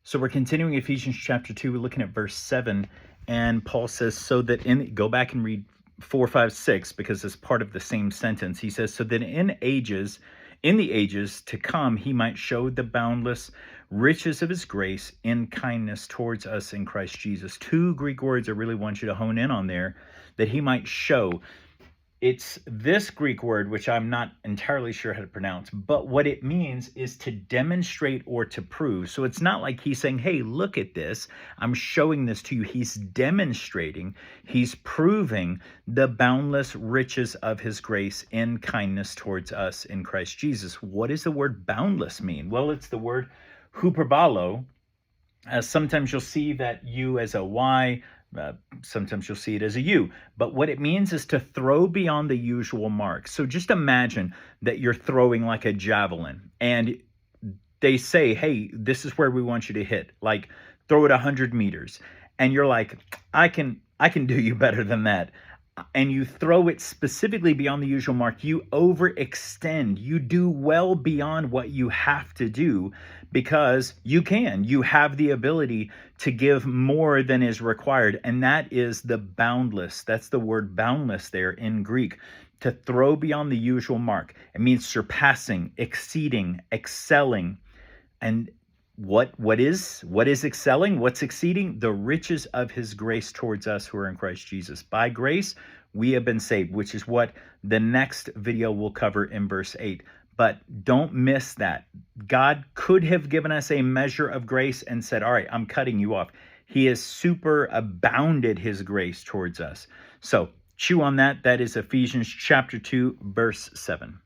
So we're continuing Ephesians chapter 2. We're looking at verse 7. And Paul says, so that go back and read 4, 5, 6, because it's part of the same sentence. He says, so that in the ages to come, he might show the boundless riches of his grace in kindness towards us in Christ Jesus. Two Greek words I really want you to hone in on there, that he might show. It's this Greek word, which I'm not entirely sure how to pronounce, but what it means is to demonstrate or to prove. So it's not like he's saying, hey, look at this. I'm showing this to you. He's demonstrating, he's proving the boundless riches of his grace in kindness towards us in Christ Jesus. What does the word boundless mean? Well, it's the word hyperbolo. Sometimes you'll see that U as a Y. Sometimes you'll see it as a U, but what it means is to throw beyond the usual mark. So just imagine that you're throwing like a javelin and they say, hey, this is where we want you to hit, like throw it 100 meters. And you're like, I can do you better than that. And you throw it specifically beyond the usual mark. You overextend. You do well beyond what you have to do because you have the ability to give more than is required. And that is the boundless. That's the word boundless there in Greek. To throw beyond the usual mark. It means surpassing, exceeding, excelling. And what is excelling? What's exceeding? The riches of his grace towards us who are in Christ Jesus. By grace, we have been saved, which is what the next video will cover in verse 8. But don't miss that. God could have given us a measure of grace and said, all right, I'm cutting you off. He has super abounded his grace towards us. So chew on that. That is Ephesians chapter 2, verse 7.